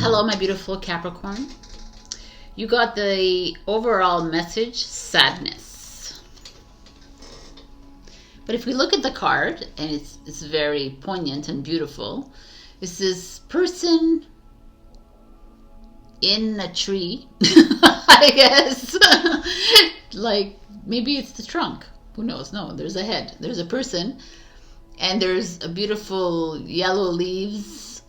Hello, my beautiful Capricorn. You got the overall message, sadness. But if we look at the card, and it's very poignant and beautiful, it's this person in a tree, I guess. Like, maybe it's the trunk. Who knows? No, there's a head. There's a person, and there's a beautiful yellow leaves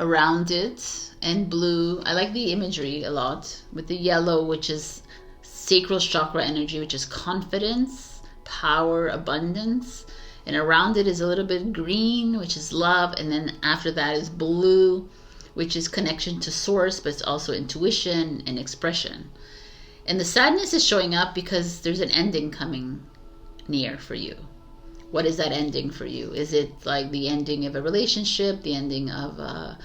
around it, and blue. I like the imagery a lot with the yellow, which is sacral chakra energy, which is confidence, power, abundance. And around it is a little bit green, which is love. And then after that is blue, which is connection to source, but it's also intuition and expression. And the sadness is showing up because there's an ending coming near for you. What is that ending for you? Is it like the ending of a relationship, the ending of a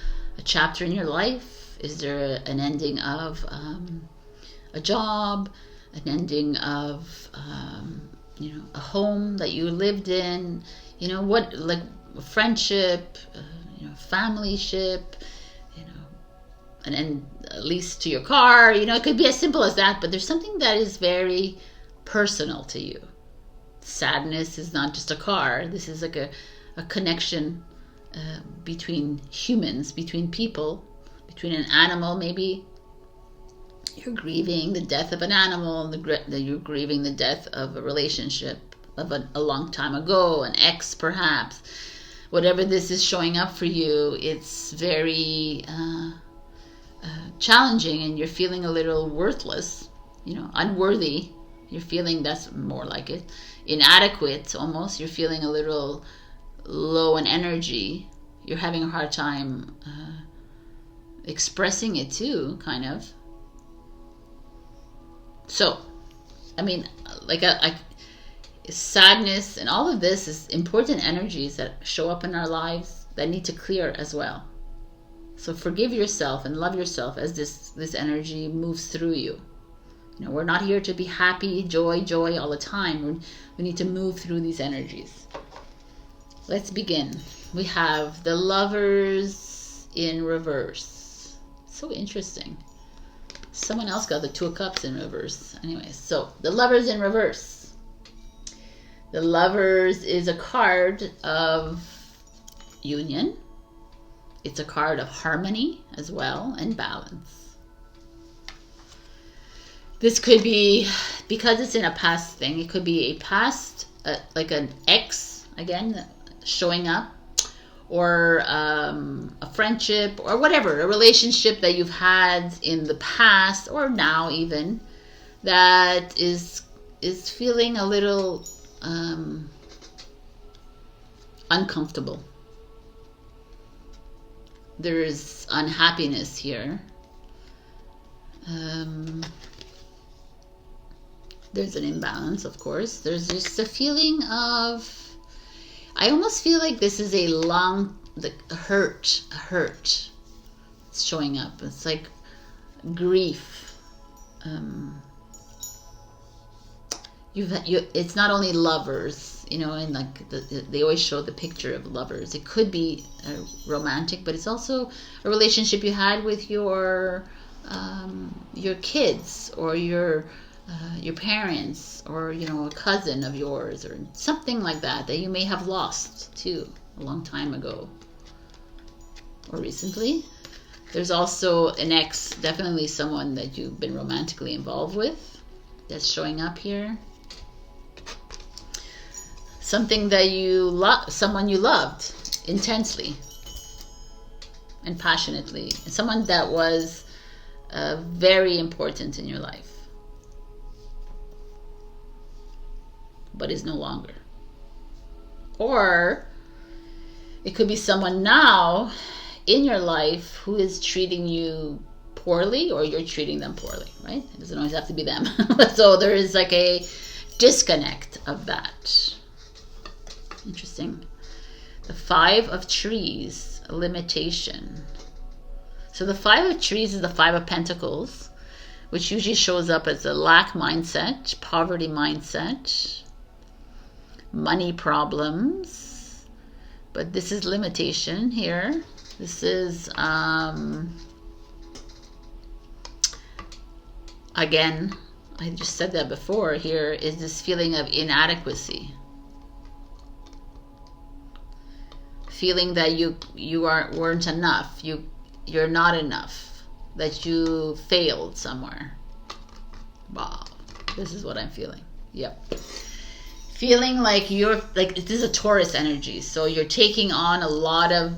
chapter in your life? Is there an ending of a job, an ending of a home that you lived in? What, like a friendship, family ship, an end, at least to your car. It could be as simple as that, but there's something that is very personal to you. Sadness is not just a car. This is like a connection between humans, between people, between an animal. Maybe you're grieving the death of an animal, you're grieving the death of a relationship of a long time ago, an ex perhaps. Whatever this is showing up for you, it's very challenging, and you're feeling a little worthless, unworthy. You're feeling, that's more like it, inadequate almost. You're feeling a little low in energy. You're having a hard time expressing it too, kind of. So, sadness and all of this is important energies that show up in our lives that need to clear as well. So forgive yourself and love yourself as this energy moves through you. We're not here to be happy, joy all the time. We need to move through these energies. Let's begin. We have the Lovers in reverse. So interesting. Someone else got the Two of Cups in reverse. Anyway, so the Lovers in reverse. The Lovers is a card of union. It's a card of harmony as well, and balance. This could be, because it's in a past thing, it could be a past, like an ex, again, showing up, or a friendship, or whatever, a relationship that you've had in the past, or now even, that is feeling a little uncomfortable. There's unhappiness here. There's an imbalance, of course. There's just a feeling of, I almost feel like this is a hurt. It's showing up. It's like grief. It's not only lovers, and like they always show the picture of lovers. It could be romantic, but it's also a relationship you had with your kids, or your parents, or a cousin of yours, or something like that you may have lost too a long time ago or recently. There's also an ex, definitely someone that you've been romantically involved with, that's showing up here. Something that someone you loved intensely and passionately, someone that was very important in your life, but is no longer. Or it could be someone now in your life who is treating you poorly, or you're treating them poorly, right? It doesn't always have to be them. So there is like a disconnect of that. Interesting. The Five of Trees, a limitation. So the Five of Trees is the Five of Pentacles, which usually shows up as a lack mindset, poverty mindset, money problems. But this is limitation here. This is, I almost feel like this is a long, the hurt. This is like grief. You've it's not only lovers, and like they always show the picture of lovers. It could be a friendship, or whatever, a relationship that you've had in the past, or now even, that is feeling a little again, I just said that before, here is this feeling of inadequacy. Feeling that you weren't enough, you're not enough, that you failed somewhere. Wow, this is what I'm feeling. Yep. Feeling like you're like, this is a Taurus energy, so you're taking on a lot of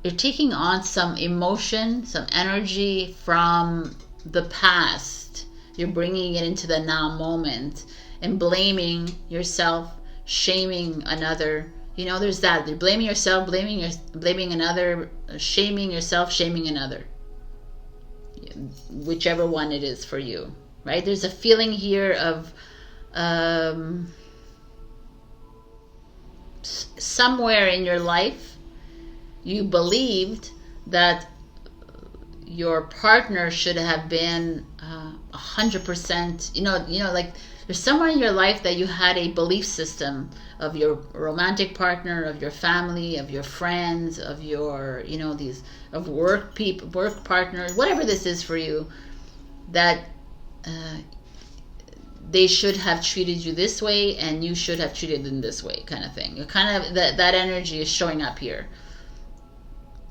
you're taking on some emotion, some energy from the past. You're bringing it into the now moment and blaming yourself, shaming another. You know, there's that. You're blaming yourself, blaming another, shaming yourself, shaming another. Whichever one it is for you, right? There's a feeling here of somewhere in your life you believed that your partner should have been 100%, you know, like there's somewhere in your life that you had a belief system of your romantic partner, of your family, of your friends, of your, you know, these, of work people, work partners, whatever this is for you, that they should have treated you this way and you should have treated them this way, kind of thing. You're kind of, that energy is showing up here,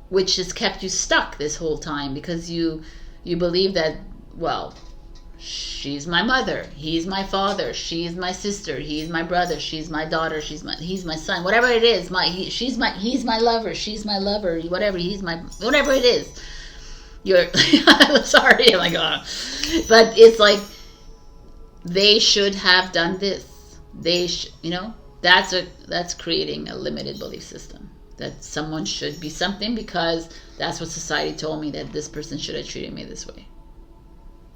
which has kept you stuck this whole time, because you believe that, well, she's my mother, he's my father, she's my sister, he's my brother, she's my daughter, he's my son, whatever it is, he's my lover, she's my lover, whatever, he's my, whatever it is. You're sorry, oh my god, but it's like they should have done this. You know, that's creating a limited belief system, that someone should be something because that's what society told me, that this person should have treated me this way.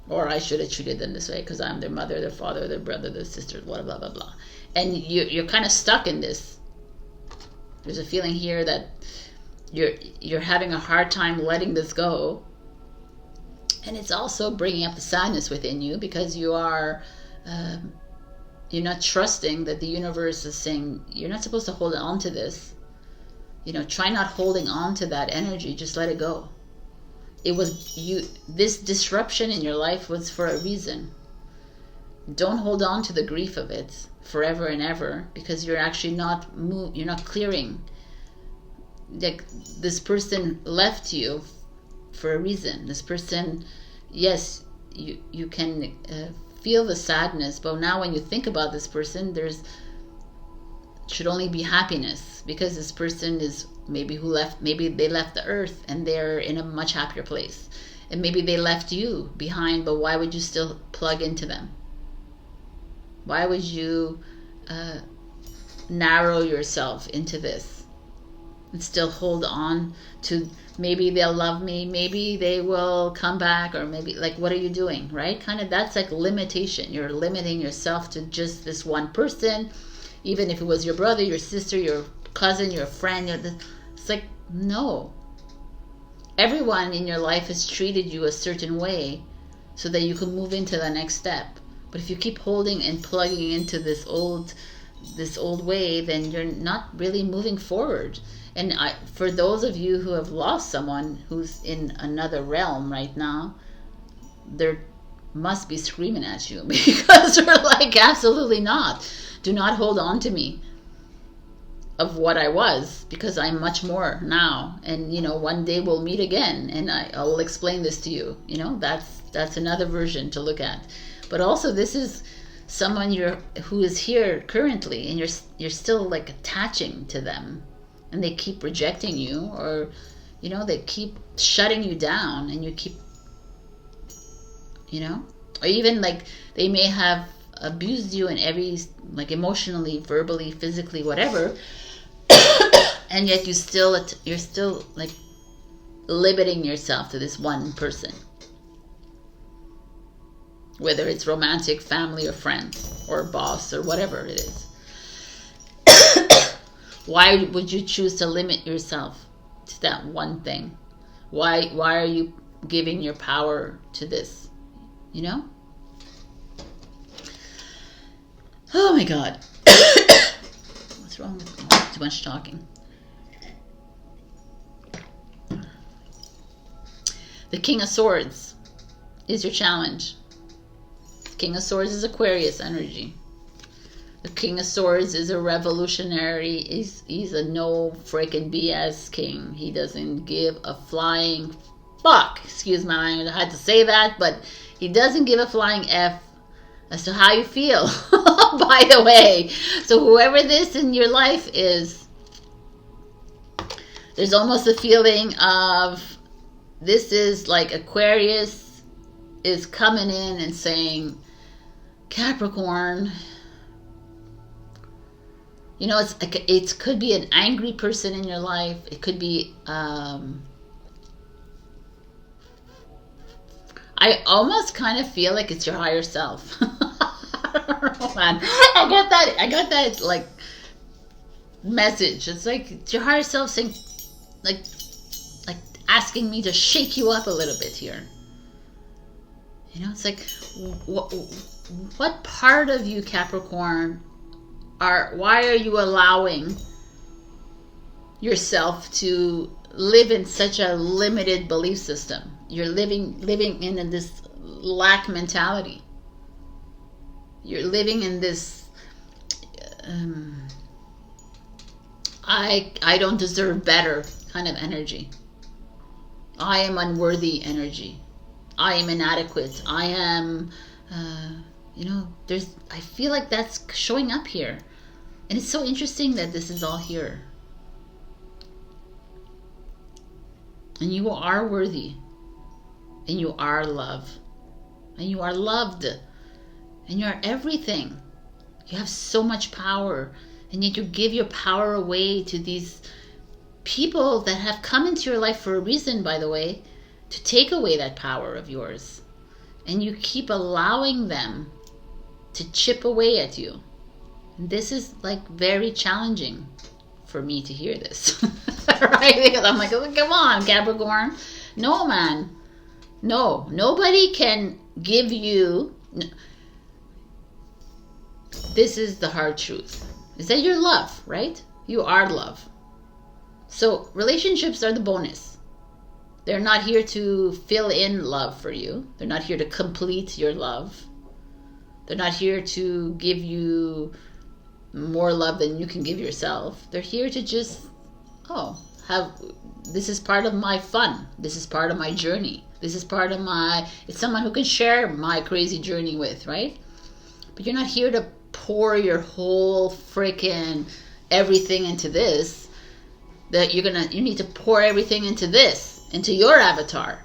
Or I should have treated them this way because I'm their mother, their father, their brother, their sister, blah, blah, blah, blah. And you're kind of stuck in this. There's a feeling here that you're having a hard time letting this go. And it's also bringing up the sadness within you, because you are, you're not trusting that the universe is saying, you're not supposed to hold on to this. You know, try not holding on to that energy. Just let it go. It was you. This disruption in your life was for a reason. Don't hold on to the grief of it forever and ever, because you're actually not you're not clearing. Like, this person left you for a reason. This person, yes, you can feel the sadness, but now when you think about this person, should only be happiness, because this person is maybe they left the earth and they're in a much happier place, and maybe they left you behind, but why would you still plug into them? Why would you narrow yourself into this and still hold on to, maybe they'll love me, maybe they will come back, or maybe, like, what are you doing, right? Kind of, that's like limitation. You're limiting yourself to just this one person. Even if it was your brother, your sister, your cousin, your friend, it's like, no. Everyone in your life has treated you a certain way so that you can move into the next step. But if you keep holding and plugging into this old way, then you're not really moving forward. And for those of you who have lost someone who's in another realm right now, they're must be screaming at you, because they're like, absolutely not. Do not hold on to me of what I was, because I'm much more now. And, you know, one day we'll meet again and I'll explain this to you. You know, that's another version to look at. But also, this is someone who is here currently, and you're still like attaching to them, and they keep rejecting you, or, you know, they keep shutting you down, and you keep, you know, or even like they may have abused you in every, like, emotionally, verbally, physically, whatever, and yet you're still like limiting yourself to this one person, whether it's romantic, family, or friends, or boss, or whatever it is. Why would you choose to limit yourself to that one thing? Why are you giving your power to this? You know? Oh my God. What's wrong with me? Too much talking. The King of Swords is your challenge. King of Swords is Aquarius energy. The King of Swords is a revolutionary. He's a no freaking BS king. He doesn't give a flying fuck. Excuse my language, I had to say that, but he doesn't give a flying F as to how you feel, by the way. So whoever this in your life is, there's almost a feeling of this is like Aquarius is coming in and saying, Capricorn, you know, it's like, it could be an angry person in your life. It could be, I almost kind of feel like it's your higher self. I don't know, man. I got that like message. It's like it's your higher self saying, like asking me to shake you up a little bit here. You know, it's like, what part of you, Capricorn, why are you allowing yourself to live in such a limited belief system? You're living in this lack mentality. You're living in this I don't deserve better kind of energy. I am unworthy energy. I am inadequate. I am you know, I feel like that's showing up here. And it's so interesting that this is all here. And you are worthy. And you are love. And you are loved. And you are everything. You have so much power. And yet you give your power away to these people that have come into your life for a reason, by the way, to take away that power of yours. And you keep allowing them to chip away at you. And this is like very challenging for me to hear this. Right? Because I'm like, oh, come on, Capricorn. No, man. No. Nobody can give you... This is the hard truth. Is that you're love, right? You are love. So relationships are the bonus. They're not here to fill in love for you. They're not here to complete your love. They're not here to give you more love than you can give yourself. They're here to just, this is part of my fun. This is part of my journey. This is part of it's someone who can share my crazy journey with, right? But you're not here to pour your whole freaking everything into this. That you need to pour everything into this, into your avatar.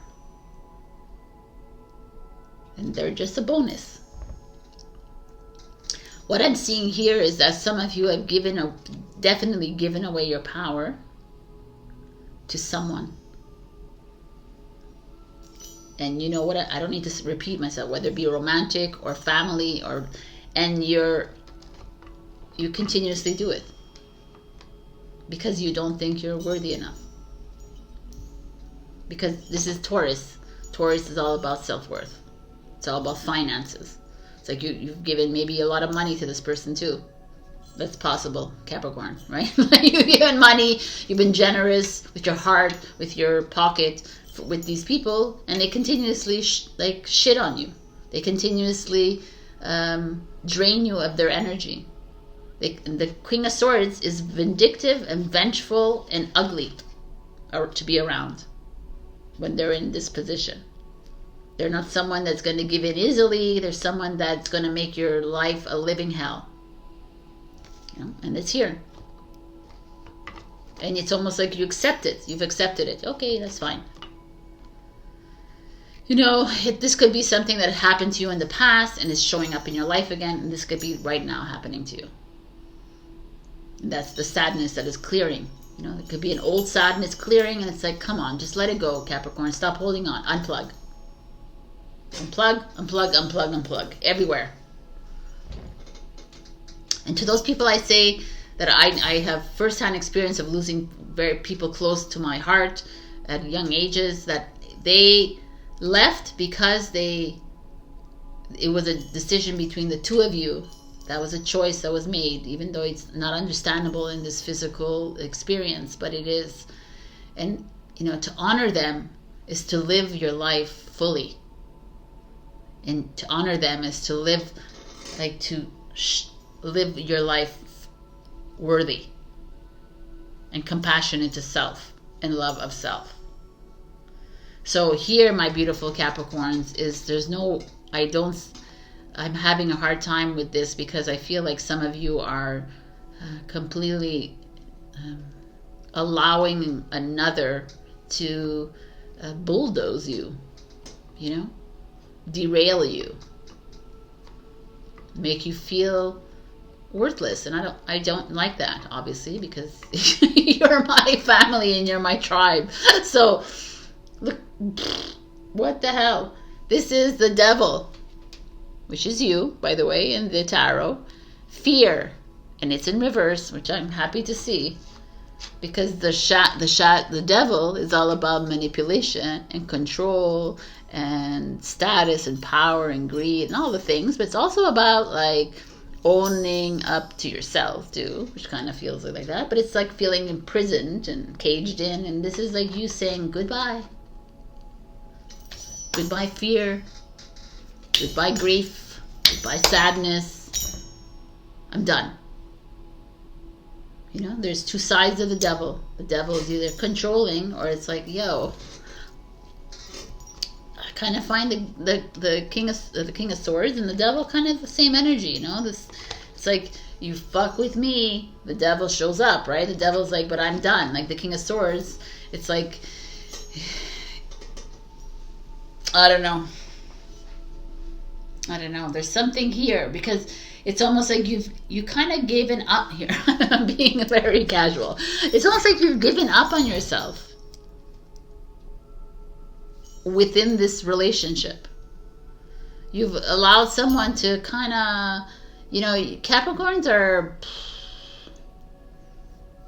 And they're just a bonus. What I'm seeing here is that some of you have definitely given away your power to someone. And you know what? I don't need to repeat myself, whether it be romantic or family, and you continuously do it because you don't think you're worthy enough. Because this is Taurus. Taurus is all about self-worth. It's all about finances. It's like you've given maybe a lot of money to this person too. That's possible, Capricorn, right? You've given money, you've been generous with your heart, with your pocket, with these people, and they continuously shit on you. They continuously drain you of their energy. The Queen of Swords is vindictive and vengeful and ugly to be around when they're in this position. They're not someone that's going to give in easily. They're someone that's going to make your life a living hell. You know? And it's here. And it's almost like you accept it. You've accepted it. Okay, that's fine. You know, this could be something that happened to you in the past and is showing up in your life again. And this could be right now happening to you. And that's the sadness that is clearing. You know, it could be an old sadness clearing. And it's like, come on, just let it go, Capricorn. Stop holding on. Unplug. Unplug, unplug, unplug, unplug. Everywhere. And to those people I say that I have first-hand experience of losing people close to my heart at young ages, that they left because it was a decision between the two of you. That was a choice that was made, even though it's not understandable in this physical experience, but it is. And, you know, to honor them is to live your life fully. And to honor them is to live, like to live your life worthy and compassionate to self and love of self. So here, my beautiful Capricorns, is I'm having a hard time with this because I feel like some of you are completely allowing another to bulldoze you, derail you, make you feel worthless. And I don't like that, obviously, because you're my family and you're my tribe. So look, what the hell? This is the devil, which is you, by the way, in the tarot. Fear, and it's in reverse, which I'm happy to see, because the devil is all about manipulation and control and status and power and greed and all the things, but it's also about like owning up to yourself too, which kind of feels like that, but it's like feeling imprisoned and caged in, and this is like you saying goodbye. Goodbye fear, goodbye grief, goodbye sadness. I'm done. There's two sides of the devil. The devil is either controlling, or it's like, yo, I kind of find the king of swords and the devil kind of the same energy. It's like, you fuck with me, the devil shows up, right? The devil's like, but I'm done. Like the king of swords, it's like, I don't know. There's something here, because it's almost like you kind of given up here. I'm being very casual. It's almost like you've given up on yourself within this relationship. You've allowed someone to kind of, Capricorns are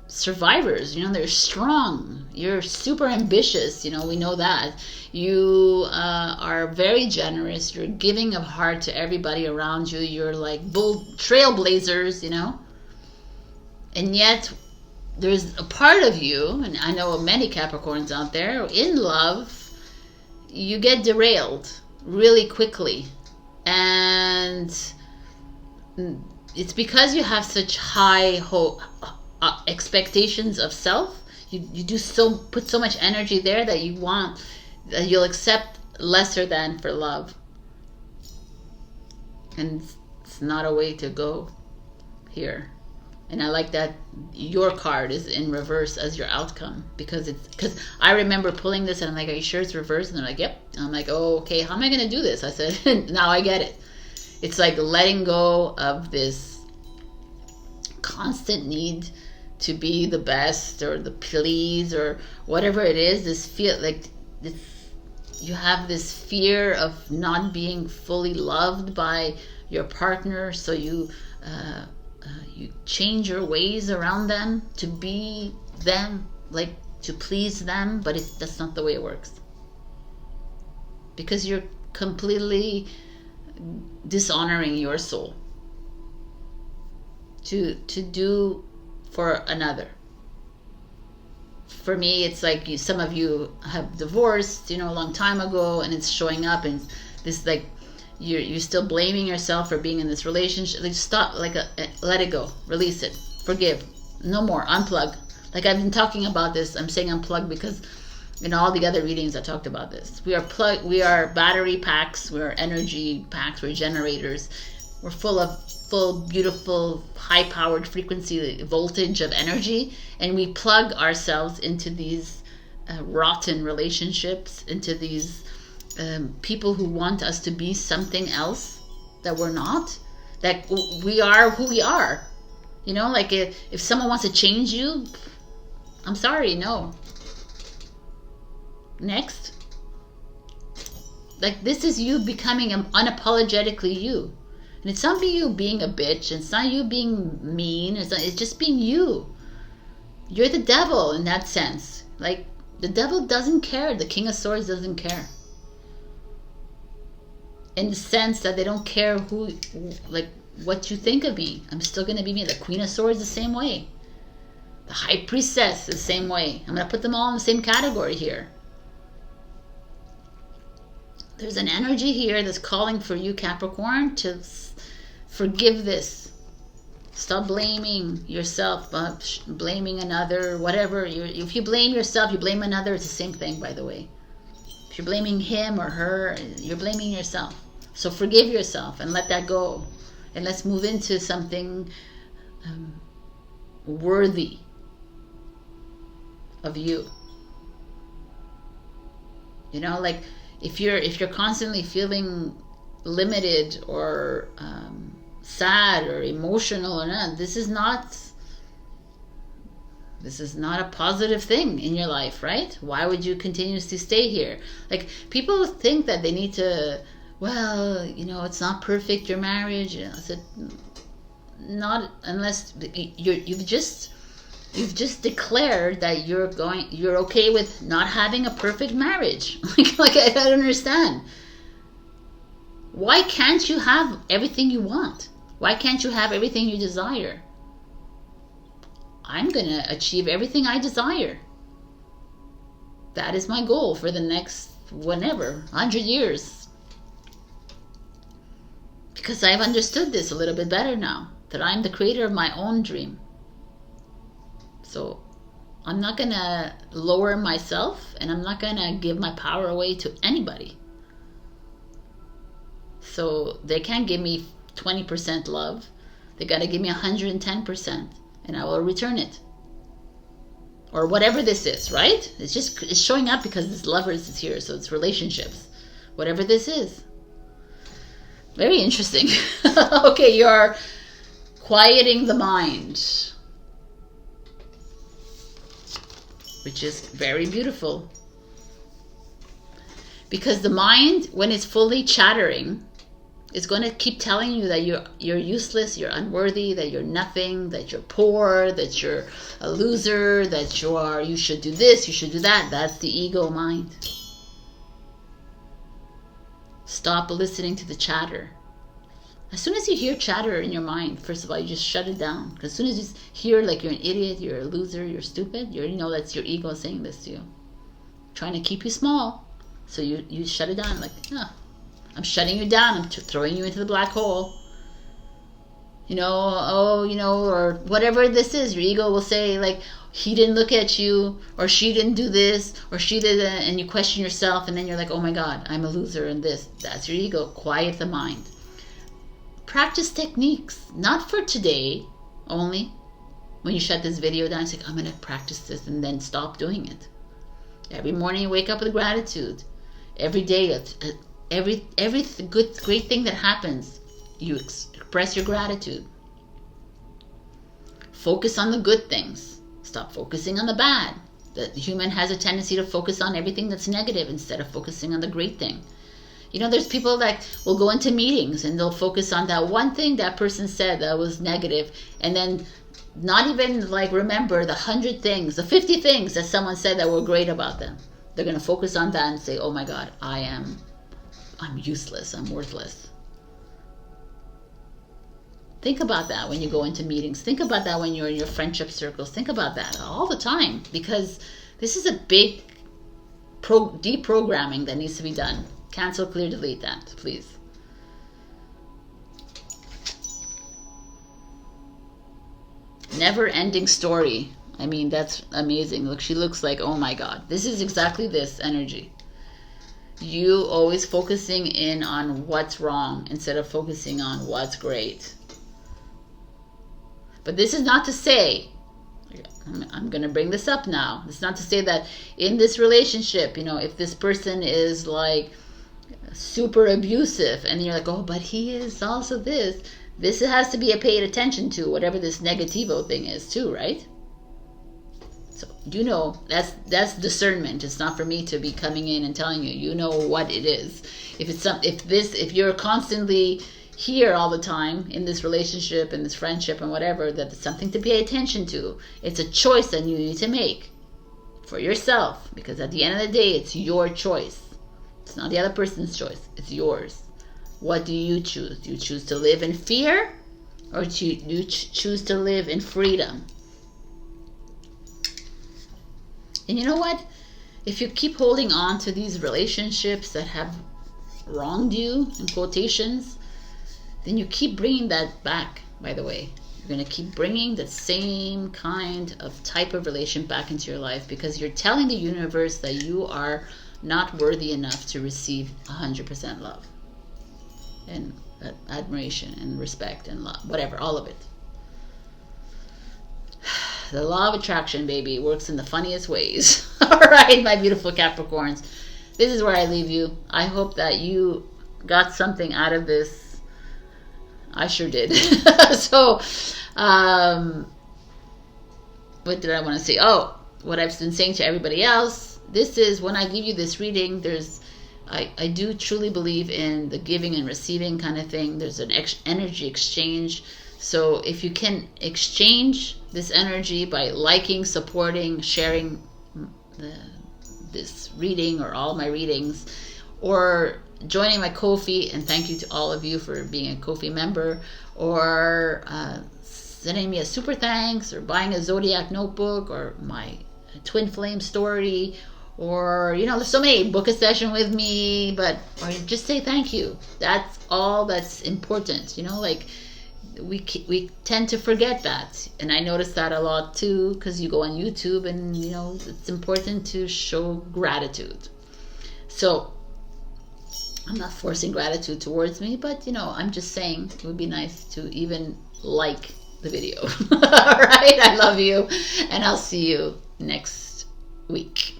survivors. They're strong. You're super ambitious. We know that. You are very generous. You're giving of heart to everybody around you. You're like trailblazers, and yet there's a part of you, and I know many Capricorns out there, in love, you get derailed really quickly, and it's because you have such high expectations of self. You put so much energy there that you'll accept lesser than for love, and it's not a way to go here. And I like that your card is in reverse as your outcome, because I remember pulling this and I'm like, are you sure it's reversed? And they're like, yep. And I'm like, oh, okay, how am I going to do this? I said, now I get it. It's like letting go of this constant need to be the best, or the please, or whatever it is. This feel like this, you have this fear of not being fully loved by your partner, so you change your ways around them to be them, like to please them, but that's not the way it works, because you're completely dishonoring your soul to do for another. For me, it's like some of you have divorced, a long time ago, and it's showing up, and this like you're still blaming yourself for being in this relationship. Like, stop, let it go, release it, forgive, no more, unplug. Like, I've been talking about this. I'm saying unplug because in all the other readings I talked about this. We are battery packs, we're energy packs, we're generators. We're full beautiful high-powered frequency voltage of energy, and we plug ourselves into these rotten relationships, into these people who want us to be something else that we're not, that we are who we are. Like if someone wants to change you, I'm sorry, no. Next. Like, this is you becoming unapologetically you. And it's not you being a bitch. It's not you being mean. It's just being you. You're the devil in that sense. Like, the devil doesn't care. The King of Swords doesn't care. In the sense that they don't care what you think of me. I'm still going to be me. The Queen of Swords the same way. The High Priestess the same way. I'm going to put them all in the same category here. There's an energy here that's calling for you, Capricorn, to forgive this. Stop blaming yourself, blaming another, whatever. If you blame yourself, you blame another, it's the same thing, by the way. If you're blaming him or her, you're blaming yourself. So forgive yourself and let that go. And let's move into something worthy of you. You know, like if you're constantly feeling limited or sad or emotional or not, this is not a positive thing in your life, right? Why would you continuously stay here? Like, people think that they need to, well, you know, it's not perfect, your marriage. I said, not unless you've just declared that you're okay with not having a perfect marriage. like I don't understand. Why can't you have everything you want? Why can't you have everything you desire? I'm gonna achieve everything I desire. That is my goal for the next whenever 100 years, because I've understood this a little bit better now, that I'm the creator of my own dream. So I'm not gonna lower myself, and I'm not gonna give my power away to anybody. So they can't give me 20% love. They gotta give me 110%, and I will return it. Or whatever this is, right? It's showing up because this lovers is here, so it's relationships. Whatever this is. Very interesting. Okay, you're quieting the mind, which is very beautiful. Because the mind, when it's fully chattering, is going to keep telling you that you're useless, you're unworthy, that you're nothing, that you're poor, that you're a loser, that you should do this, you should do that. That's the ego mind. Stop listening to the chatter. As soon as you hear chatter in your mind, first of all, you just shut it down. Because as soon as you hear like you're an idiot, you're a loser, you're stupid, you already know that's your ego saying this to you. Trying to keep you small. So you shut it down, like, oh, I'm shutting you down, I'm throwing you into the black hole. You know, or whatever this is, your ego will say, like, he didn't look at you, or she didn't do this, or she didn't, and you question yourself, and then you're like, oh my God, I'm a loser in this. That's your ego. Quiet the mind. Practice techniques, not for today only. When you shut this video down, it's like, I'm going to practice this, and then stop doing it. Every morning you wake up with gratitude. Every day, every great thing that happens, you express your gratitude. Focus on the good things. Stop focusing on the bad. The human has a tendency to focus on everything that's negative instead of focusing on the great thing. You know, there's people that will go into meetings and they'll focus on that one thing that person said that was negative, and then not even like remember the 100 things, the 50 things that someone said that were great about them. They're going to focus on that and say, oh my God, I'm useless, I'm worthless. Think about that when you go into meetings. Think about that when you're in your friendship circles. Think about that all the time, because this is a big deprogramming that needs to be done. Cancel, clear, delete that, please. Never-ending story. I mean, that's amazing. Look, she looks like, oh my God. This is exactly this energy. You always focusing in on what's wrong instead of focusing on what's great. But this is not to say, I'm going to bring this up now. It's not to say that in this relationship, you know, if this person is like super abusive and you're like, oh, but he is also this. This has to be paid attention to, whatever this negativo thing is too, right? So, you know, that's discernment. It's not for me to be coming in and telling you. You know what it is. If you're constantly here all the time in this relationship, in this friendship and whatever, that it's something to pay attention to. It's a choice that you need to make for yourself, because at the end of the day, it's your choice. It's not the other person's choice. It's yours. What do you choose? Do you choose to live in fear, or do you choose to live in freedom? And you know what? If you keep holding on to these relationships that have wronged you, in quotations, then you keep bringing that back, by the way. You're going to keep bringing the same kind of type of relation back into your life, because you're telling the universe that you are not worthy enough to receive 100% love and admiration and respect and love, whatever, all of it. The law of attraction, baby, works in the funniest ways. All right, my beautiful Capricorns. This is where I leave you. I hope that you got something out of this. I sure did. So, what did I want to say? Oh, what I've been saying to everybody else. This is when I give you this reading, I do truly believe in the giving and receiving kind of thing. There's an energy exchange. So if you can exchange this energy by liking, supporting, sharing this reading or all my readings, or joining my Ko-fi, and thank you to all of you for being a Ko-fi member, or sending me a super thanks, or buying a Zodiac notebook, or my Twin Flame story, or, you know, there's so many, book a session with me, or just say thank you. That's all that's important, you know, like, we tend to forget that, and I notice that a lot too, because you go on YouTube and, you know, it's important to show gratitude. So I'm not forcing gratitude towards me, but, you know, I'm just saying it would be nice to even like the video. All right, I love you, and I'll see you next week.